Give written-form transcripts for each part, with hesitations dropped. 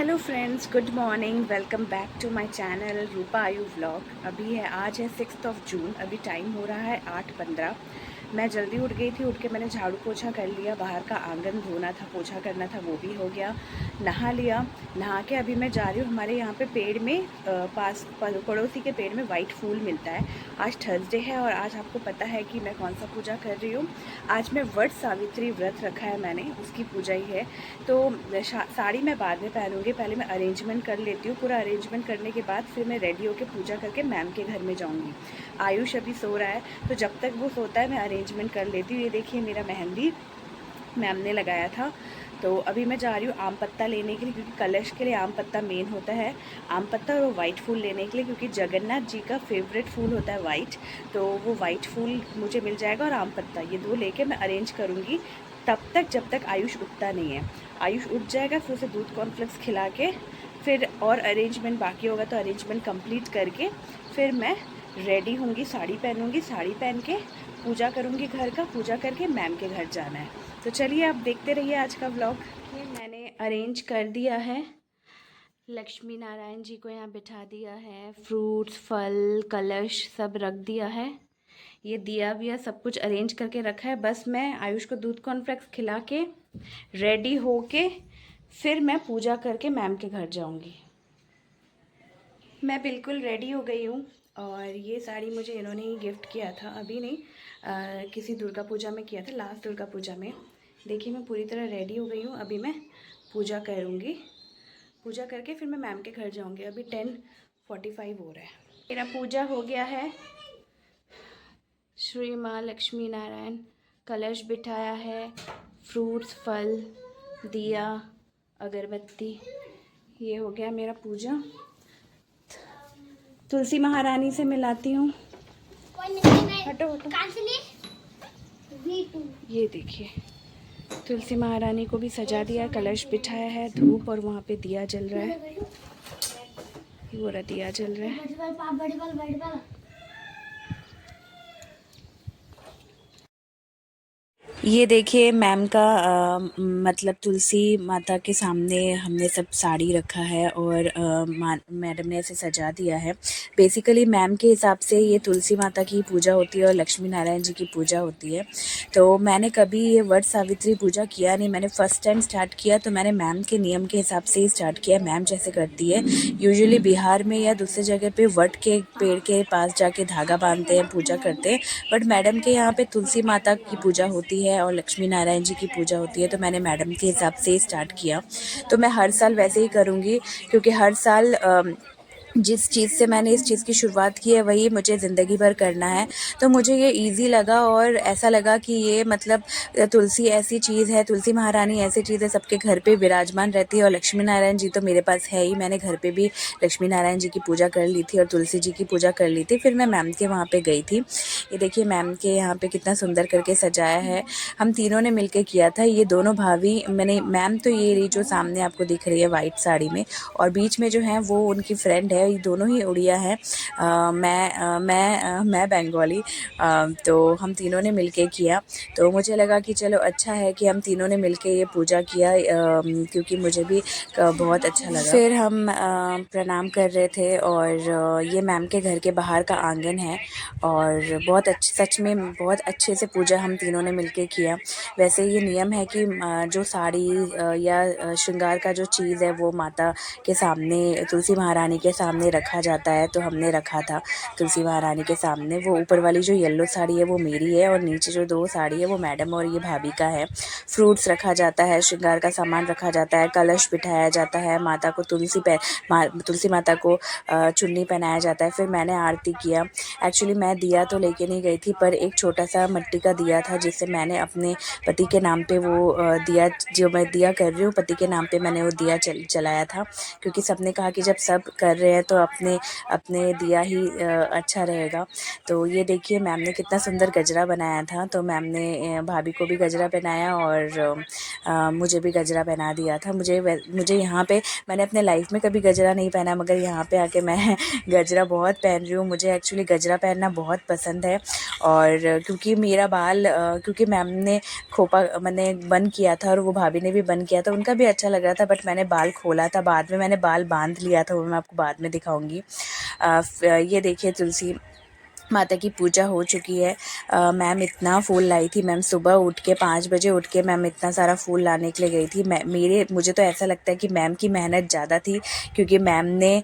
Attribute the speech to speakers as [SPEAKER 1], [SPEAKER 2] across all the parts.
[SPEAKER 1] Hello friends, good morning. Welcome back to my channel Rupa Ayu vlog. अभी है, आज है 6 जून। अभी टाइम हो रहा है 8:15। मैं जल्दी उठ गई थी। उठ के मैंने झाड़ू पोछा कर लिया, बाहर का आंगन धोना था, पोछा करना था, वो भी हो गया। नहा लिया। नहा के अभी मैं जा रही हूँ। हमारे यहाँ पे पेड़ में पड़ोसी के पेड़ में वाइट फूल मिलता है। आज थर्सडे है और आज आपको पता है कि मैं कौन सा पूजा कर रही हूँ। आज मैं वट सावित्री व्रत रखा है मैंने, उसकी पूजा ही है। तो साड़ी मैं बाद में पहनूंगी, पहले मैं अरेंजमेंट कर लेती हूँ। पूरा अरेंजमेंट करने के बाद फिर मैं रेडी होकर पूजा करके मैम के घर में जाऊँगी। आयुष अभी सो रहा है, तो जब तक वो सोता है मैं अरेंजमेंट कर लेती हूँ। ये देखिए, मेरा मेहंदी मैम ने लगाया था। तो अभी मैं जा रही हूँ आम पत्ता लेने के लिए, क्योंकि कलश के लिए आम पत्ता मेन होता है। आम पत्ता और वो वाइट फूल लेने के लिए, क्योंकि जगन्नाथ जी का फेवरेट फूल होता है वाइट। तो वो वाइट फूल मुझे मिल जाएगा और आम पत्ता, ये दो लेके मैं अरेंज करूँगी तब तक, जब तक आयुष उठता नहीं है। आयुष उठ जाएगा, फिर उसे दूध कॉर्नफ्लेक्स खिला के फिर और अरेंजमेंट बाकी होगा, तो अरेंजमेंट कंप्लीट करके फिर मैं रेडी होंगी, साड़ी पहनूंगी। साड़ी पहन के पूजा करूंगी, घर का पूजा करके मैम के घर जाना है। तो चलिए आप देखते रहिए आज का व्लॉग। ये मैंने अरेंज कर दिया है, लक्ष्मी नारायण जी को यहाँ बिठा दिया है, फ्रूट्स, फल, कलश सब रख दिया है। ये दिया विया सब कुछ अरेंज करके रखा है। बस मैं आयुष को दूध कॉर्नफ्लेक्स खिला के रेडी होके फिर मैं पूजा करके मैम के घर जाऊंगी। मैं बिल्कुल रेडी हो गई हूँ और ये साड़ी मुझे इन्होंने ही गिफ्ट किया था, अभी नहीं, किसी दुर्गा पूजा में किया था, लास्ट दुर्गा पूजा में। देखिए, मैं पूरी तरह रेडी हो गई हूँ। अभी मैं पूजा करूँगी, पूजा करके फिर मैं मैम के घर जाऊँगी। अभी 10:45 हो रहा है। मेरा पूजा हो गया है। श्री माँ लक्ष्मी नारायण, कलश बिठाया है, फ्रूट्स, फल, दिया, अगरबत्ती, ये हो गया मेरा पूजा। तुलसी महारानी से मिलाती हूँ। हटो हटो। ये देखिए, तुलसी महारानी को भी सजा दिया है, कलश बिठाया है, धूप, और वहाँ पे दिया जल रहा है। वो रहा दिया जल रहा है। ये देखिए, मैम का मतलब तुलसी माता के सामने हमने सब साड़ी रखा है और मैडम ने ऐसे सजा दिया है। बेसिकली मैम के हिसाब से ये तुलसी माता की पूजा होती है और लक्ष्मी नारायण जी की पूजा होती है। तो मैंने कभी ये वट सावित्री पूजा किया नहीं, मैंने फ़र्स्ट टाइम स्टार्ट किया, तो मैंने मैम के नियम के हिसाब से ही स्टार्ट किया। मैम जैसे करती है, यूजुअली बिहार में या दूसरी जगह पे वट के पेड़ के पास जाके धागा बांधते हैं, पूजा करते हैं, बट मैडम के यहाँ पे तुलसी माता की पूजा होती है और लक्ष्मी नारायण जी की पूजा होती है। तो मैंने मैडम के हिसाब से स्टार्ट किया। तो मैं हर साल वैसे ही करूँगी, क्योंकि हर साल जिस चीज़ से मैंने इस चीज़ की शुरुआत की है वही मुझे ज़िंदगी भर करना है। तो मुझे ये इजी लगा और ऐसा लगा कि ये मतलब तुलसी ऐसी चीज़ है, तुलसी महारानी ऐसी चीज़ है, सबके घर पे विराजमान रहती है। और लक्ष्मी नारायण जी तो मेरे पास है ही, मैंने घर पे भी लक्ष्मी नारायण जी की पूजा कर ली थी और तुलसी जी की पूजा कर ली थी। फिर मैं मैम के वहाँ पे गई थी। ये देखिए, मैम के यहाँ पे कितना सुंदर करके सजाया है, हम तीनों ने मिलकर किया था। ये दोनों भाभी, मैंने मैम तो ये रही जो सामने आपको दिख रही है वाइट साड़ी में, और बीच में जो है वो उनकी फ्रेंड है। ये दोनों ही उड़िया हैं। मैं बंगाली। तो हम तीनों ने मिलके किया। तो मुझे लगा कि चलो अच्छा है कि हम तीनों ने मिलके ये पूजा किया, क्योंकि मुझे भी बहुत अच्छा लगा। फिर हम प्रणाम कर रहे थे और ये मैम के घर के बाहर का आंगन है और बहुत सच में बहुत अच्छे से पूजा हम तीनों ने मिलके किया। वैसे ये नियम है कि जो साड़ी या श्रृंगार का जो चीज़ है वो माता के सामने, तुलसी महारानी के सामने रखा जाता है। तो हमने रखा था तुलसी महारानी के सामने। वो ऊपर वाली जो येलो साड़ी है वो मेरी है और नीचे जो दो साड़ी है वो मैडम और ये भाभी का है। फ्रूट्स रखा जाता है, श्रृंगार का सामान रखा जाता है, कलश बिठाया जाता है, माता को तुलसी माता को चुन्नी पहनाया जाता है। फिर मैंने आरती किया। एक्चुअली मैं दिया तो लेके नहीं गई थी, पर एक छोटा सा मिट्टी का दिया था जिससे मैंने अपने पति के नाम पे वो दिया, जो मैं दिया कर रही हूँ पति के नाम पे, मैंने वो दिया चलाया था। क्योंकि सबने कहा कि जब सब कर रहे हैं है तो अपने अपने दिया ही अच्छा रहेगा। तो ये देखिए मैम ने कितना सुंदर गजरा बनाया था। तो मैम ने भाभी को भी गजरा पहनाया और मुझे भी गजरा पहना दिया था। मुझे यहाँ पे मैंने अपने लाइफ में कभी गजरा नहीं पहना, मगर यहाँ पे आके मैं गजरा बहुत पहन रही हूँ। मुझे एक्चुअली गजरा पहनना बहुत पसंद है। और क्योंकि मैम ने खोपा मैंने बंद किया था और वो भाभी ने भी बंद किया था, उनका भी अच्छा लग रहा था, बट मैंने बाल खोला था। बाद में मैंने बाल बांध लिया था, वो मैं आपको बाद में दिखाऊंगी। ये देखिए तुलसी माता की पूजा हो चुकी है। मैम इतना फूल लाई थी। मैम सुबह उठ के 5 बजे उठ के मैम इतना सारा फूल लाने के लिए गई थी। मुझे तो ऐसा लगता है कि मैम की मेहनत ज़्यादा थी, क्योंकि मैम ने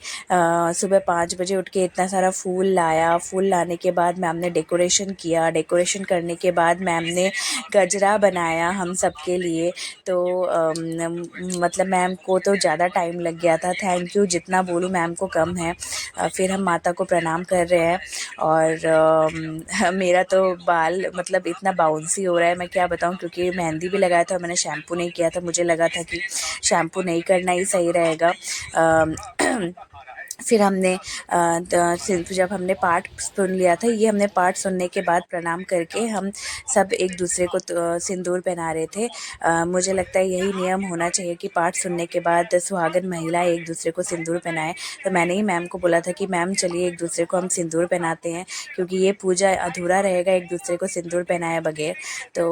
[SPEAKER 1] सुबह 5 बजे उठ के इतना सारा फूल लाया। फूल लाने के बाद मैम ने डेकोरेशन किया। डेकोरेशन करने के बाद मैम ने गजरा बनाया हम सब के लिए। तो मतलब मैम को तो ज़्यादा टाइम लग गया था। थैंक यू, जितना बोलूँ मैम को कम है। फिर हम माता को प्रणाम कर रहे हैं। और मेरा तो बाल मतलब इतना बाउंसी हो रहा है, मैं क्या बताऊं, क्योंकि मेहंदी भी लगाया था, मैंने शैम्पू नहीं किया था। मुझे लगा था कि शैम्पू नहीं करना ही सही रहेगा। फिर जब हमने पाठ सुन लिया था, ये हमने पाठ सुनने के बाद प्रणाम करके हम सब एक दूसरे को सिंदूर पहना रहे थे। मुझे लगता है यही नियम होना चाहिए कि पाठ सुनने के बाद सुहागन महिला एक दूसरे को सिंदूर पहनाए। तो मैंने ही मैम को बोला था कि मैम चलिए एक दूसरे को हम सिंदूर पहनाते हैं, क्योंकि ये पूजा अधूरा रहेगा एक दूसरे को सिंदूर पहनाए बगैर। तो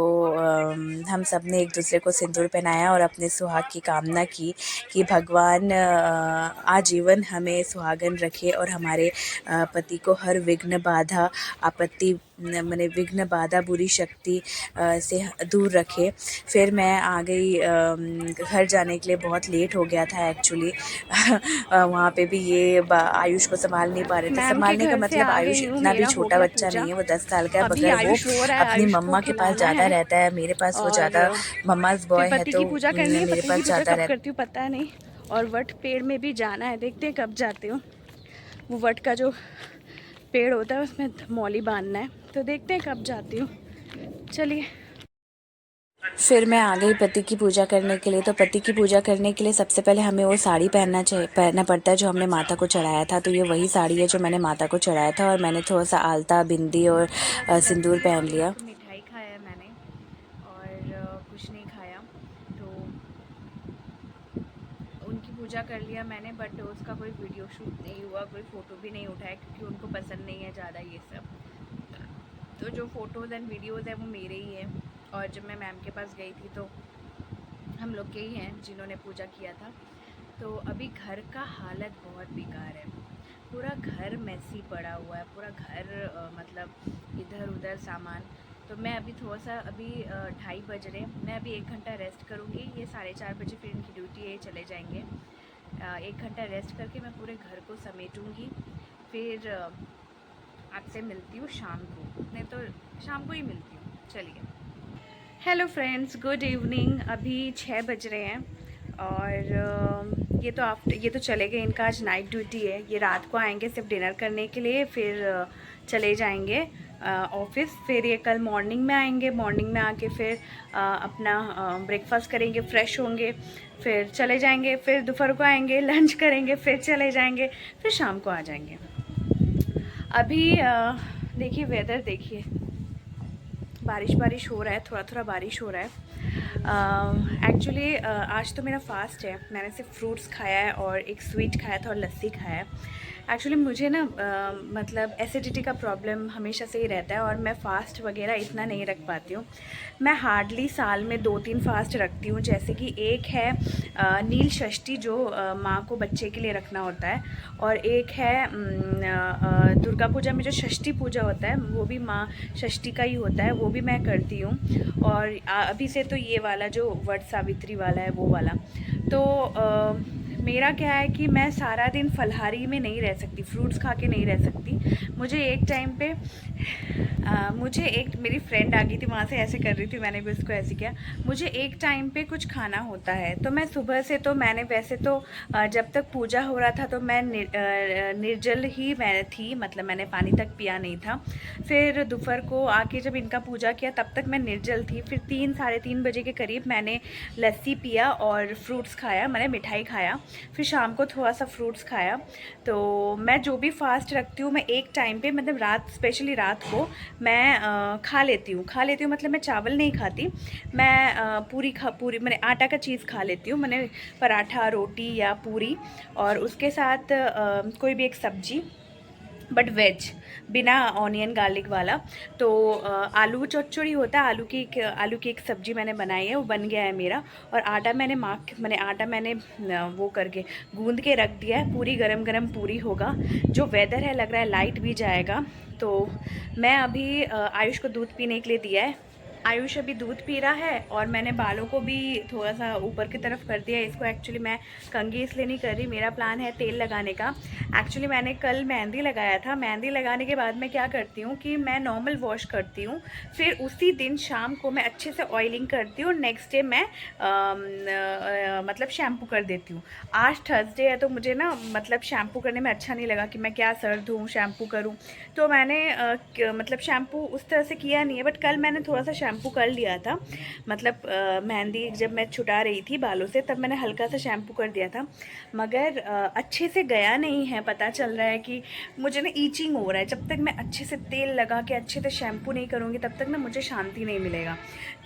[SPEAKER 1] हम सब ने एक दूसरे को सिंदूर पहनाया और अपने सुहाग की कामना की कि भगवान आजीवन हमें सुहागन रखे और हमारे पति को हर विघ्न बाधा आपत्ति मैंने विघ्न बाधा बुरी शक्ति से दूर रखे। फिर मैं आ गई घर जाने के लिए। बहुत लेट हो गया था एक्चुअली। वहाँ पे भी ये आयुष को संभाल नहीं पा रहे थे।
[SPEAKER 2] मैम के
[SPEAKER 1] संभालने का
[SPEAKER 2] घर से
[SPEAKER 1] मतलब
[SPEAKER 2] आ
[SPEAKER 1] आयुष
[SPEAKER 2] गई हूँ,
[SPEAKER 1] इतना भी
[SPEAKER 2] मेरा हो
[SPEAKER 1] छोटा
[SPEAKER 2] गया
[SPEAKER 1] बच्चा
[SPEAKER 2] पूजा।
[SPEAKER 1] नहीं है, वो 10 साल का है,
[SPEAKER 2] अभी
[SPEAKER 1] मगर वो
[SPEAKER 2] आयुष रो रहा है,
[SPEAKER 1] अपनी
[SPEAKER 2] आयुष को
[SPEAKER 1] मम्मा के पास
[SPEAKER 2] खिलाना
[SPEAKER 1] ज़्यादा
[SPEAKER 2] है।
[SPEAKER 1] रहता है। मेरे पास वो
[SPEAKER 2] और
[SPEAKER 1] ज़्यादा मम्माज़
[SPEAKER 2] फिर
[SPEAKER 1] बॉय है,
[SPEAKER 2] पति
[SPEAKER 1] तो
[SPEAKER 2] की पूजा करनी है।
[SPEAKER 1] मेरे
[SPEAKER 2] पति की
[SPEAKER 1] पास
[SPEAKER 2] पूजा
[SPEAKER 1] ज़्यादा
[SPEAKER 2] कब
[SPEAKER 1] रहता
[SPEAKER 2] करती हूँ पता नहीं। और वट पेड़ में भी जाना है, देखते हैं कब जाती हूँ। वो वट का जो पेड़ होता है उसमें मौली बांधना है, तो देखते हैं कब जाती हूँ। चलिए।
[SPEAKER 1] फिर मैं आ गई पति की पूजा करने के लिए। तो पति की पूजा करने के लिए सबसे पहले हमें वो साड़ी पहनना पड़ता है जो हमने माता को चढ़ाया था। तो ये वही साड़ी है जो मैंने माता को चढ़ाया था, और मैंने थोड़ा सा आलता बिंदी और सिंदूर पहन लिया। मिठाई खाया मैंने और कुछ नहीं खाया। तो उनकी पूजा कर लिया मैंने, बट उसका कोई वीडियो शूट नहीं हुआ, कोई फ़ोटो भी नहीं उठाया, क्योंकि उनको पसंद नहीं है ज़्यादा ये सब। तो जो फ़ोटोज़ एंड वीडियोज़ हैं वो मेरे ही हैं। और जब मैं मैम के पास गई थी तो हम लोग के ही हैं जिन्होंने पूजा किया था। तो अभी घर का हालत बहुत बेकार है। पूरा घर मैसी पड़ा हुआ है, पूरा घर मतलब इधर उधर सामान। तो मैं अभी थोड़ा सा 2:30 बज रहे, मैं अभी 1 घंटा रेस्ट करूँगी। ये 4:30 बजे फिर इनकी ड्यूटी है, चले जाएंगे। 1 घंटा रेस्ट करके मैं पूरे घर को समेटूँगी। फिर आपसे मिलती हूँ शाम को, नहीं तो शाम को ही मिलती हूँ। चलिए। Hello friends, good evening. अभी 6 बज रहे हैं और ये तो चले गए। इनका आज नाइट ड्यूटी है। ये रात को आएंगे सिर्फ डिनर करने के लिए, फिर चले जाएंगे ऑफिस। फिर ये कल मॉर्निंग में आएंगे। मॉर्निंग में आके फिर अपना ब्रेकफास्ट करेंगे, फ्रेश होंगे, फिर चले जाएंगे। फिर दोपहर को आएंगे, लंच करेंगे, फिर चले जाएंगे, फिर शाम को आ जाएंगे। अभी देखिए वेदर देखिए, बारिश हो रहा है, थोड़ा थोड़ा बारिश हो रहा है। एक्चुअली आज तो मेरा फास्ट है। मैंने सिर्फ फ्रूट्स खाया है और एक स्वीट खाया था और लस्सी खाया है। एक्चुअली मुझे ना मतलब एसिडिटी का प्रॉब्लम हमेशा से ही रहता है और मैं फ़ास्ट वगैरह इतना नहीं रख पाती हूँ। मैं हार्डली साल में 2-3 फास्ट रखती हूँ। जैसे कि एक है नील षष्ठी जो माँ को बच्चे के लिए रखना होता है, और एक है दुर्गा पूजा में जो षष्ठी पूजा होता है वो भी माँ षष्ठी का ही होता है, वो भी मैं करती हूँ। और अभी से तो ये वाला जो वट सावित्री वाला है वो वाला। तो मेरा क्या है कि मैं सारा दिन फलहारी में नहीं रह सकती, फ्रूट्स खा के नहीं रह सकती। मुझे एक टाइम पे मेरी फ्रेंड आ गई थी, वहाँ से ऐसे कर रही थी, मैंने भी उसको ऐसे किया। मुझे एक टाइम पे कुछ खाना होता है। तो मैं सुबह से तो मैंने वैसे तो जब तक पूजा हो रहा था तो मैं निर्जल ही मैं थी, मतलब मैंने पानी तक पिया नहीं था। फिर दोपहर को आके जब इनका पूजा किया तब तक मैं निर्जल थी। फिर 3 साढ़े 3 बजे के करीब मैंने लस्सी पिया और फ्रूट्स खाया, मैंने मिठाई खाया।
[SPEAKER 2] फिर शाम को थोड़ा सा फ्रूट्स खाया। तो मैं जो भी फास्ट रखती हूँ, मैं एक टाइम पे मतलब रात, स्पेशली रात को मैं खा लेती हूँ मतलब मैं चावल नहीं खाती, मैं पूरी मैंने आटा का चीज़ खा लेती हूँ, मैंने पराठा, रोटी या पूरी, और उसके साथ कोई भी एक सब्जी, बट वेज, बिना ऑनियन गार्लिक वाला। तो आलू चौचड़ी होता है, आलू की एक सब्ज़ी मैंने बनाई है, वो बन गया है मेरा। और आटा मैंने वो करके गूंद के रख दिया है, पूरी गरम गरम पूरी होगा। जो वेदर है लग रहा है लाइट भी जाएगा। तो मैं अभी आयुष को दूध पीने के लिए दिया है। आयुष अभी दूध पी रहा है, और मैंने बालों को भी थोड़ा सा ऊपर की तरफ कर दिया है। इसको एक्चुअली मैं कंघी इसलिए नहीं कर रही, मेरा प्लान है तेल लगाने का। एक्चुअली मैंने कल मेहंदी लगाया था, मेहंदी लगाने के बाद मैं क्या करती हूँ कि मैं नॉर्मल वॉश करती हूँ, फिर उसी दिन शाम को मैं अच्छे से ऑयलिंग करती हूँ, नेक्स्ट डे मैं मतलब शैम्पू कर देती हूँ। आज थर्सडे है, तो मुझे ना मतलब शैम्पू करने में अच्छा नहीं लगा कि मैं क्या सर धोऊँ, शैम्पू करूँ। तो मैंने मतलब शैम्पू उस तरह से किया नहीं है, बट कल मैंने थोड़ा सा शैम्पू कर लिया था। मतलब मेहंदी जब मैं छुटा रही थी बालों से, तब मैंने हल्का सा शैम्पू कर दिया था, मगर अच्छे से गया नहीं है। पता चल रहा है कि मुझे ना ईचिंग हो रहा है। जब तक मैं अच्छे से तेल लगा के अच्छे से शैम्पू नहीं करूँगी, तब तक ना मुझे शांति नहीं मिलेगा।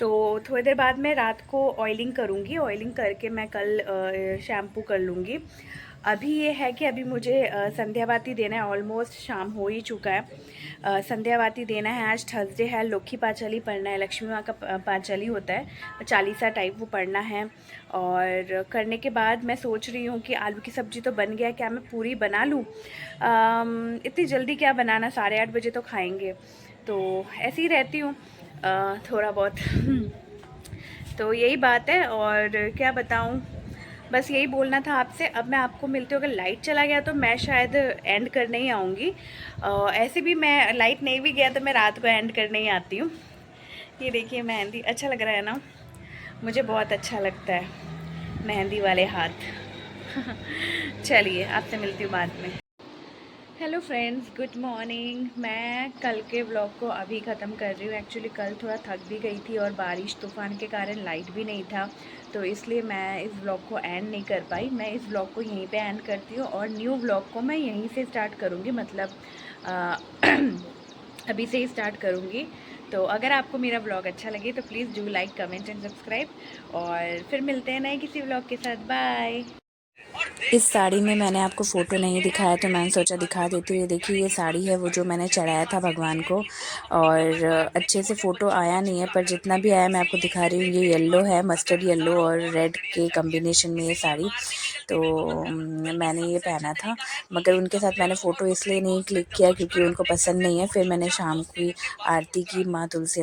[SPEAKER 2] तो थोड़ी देर बाद मैं रात को ऑयलिंग करूँगी, ऑयलिंग करके मैं कल शैम्पू कर लूँगी। अभी ये है कि अभी मुझे संध्यावाती देना है, ऑलमोस्ट शाम हो ही चुका है। संध्यावाती देना है, आज थर्सडे है, लोकी पांचाली पढ़ना है, लक्ष्मी माँ का पांचाली होता है, चालीसा टाइप, वो पढ़ना है। और करने के बाद मैं सोच रही हूँ कि आलू की सब्ज़ी तो बन गया, क्या मैं पूरी बना लूँ? इतनी जल्दी क्या बनाना, 8:30 बजे तो खाएंगे। तो ऐसी ही रहती हूँ थोड़ा बहुत। तो यही बात है, और क्या बताऊँ, बस यही बोलना था आपसे। अब मैं आपको मिलती हूँ, अगर लाइट चला गया तो मैं शायद एंड करने ही आऊँगी। ऐसे भी मैं, लाइट नहीं भी गया तो मैं रात को एंड करने ही आती हूँ। ये देखिए मेहंदी, अच्छा लग रहा है ना? मुझे बहुत अच्छा लगता है मेहंदी वाले हाथ। चलिए आपसे मिलती हूँ बाद में। Hello friends, good morning. मैं कल के व्लॉग को अभी ख़त्म कर रही हूँ। एक्चुअली कल थोड़ा थक भी गई थी, और बारिश तूफ़ान के कारण लाइट भी नहीं था, तो इसलिए मैं इस व्लॉग को एंड नहीं कर पाई। मैं इस व्लॉग को यहीं पे एंड करती हूँ, और न्यू व्लॉग को मैं यहीं से स्टार्ट करूँगी, मतलब अभी से ही स्टार्ट करूँगी। तो अगर आपको मेरा व्लॉग अच्छा लगे तो please do like, comment and subscribe, और फिर मिलते हैं नए किसी व्लॉग के साथ। बाय। इस साड़ी में मैंने आपको फ़ोटो नहीं दिखाया, तो मैंने सोचा दिखा देती हूँ। ये देखिए, ये साड़ी है वो जो मैंने चढ़ाया था भगवान को, और अच्छे से फ़ोटो आया नहीं है, पर जितना भी आया मैं आपको दिखा रही हूँ। ये येलो है, मस्टर्ड येलो और रेड के कॉम्बिनेशन में ये साड़ी। तो मैंने ये पहना था, मगर उनके साथ मैंने फ़ोटो इसलिए नहीं क्लिक किया क्योंकि उनको पसंद नहीं है। फिर मैंने शाम की आरती की माँ तुलसी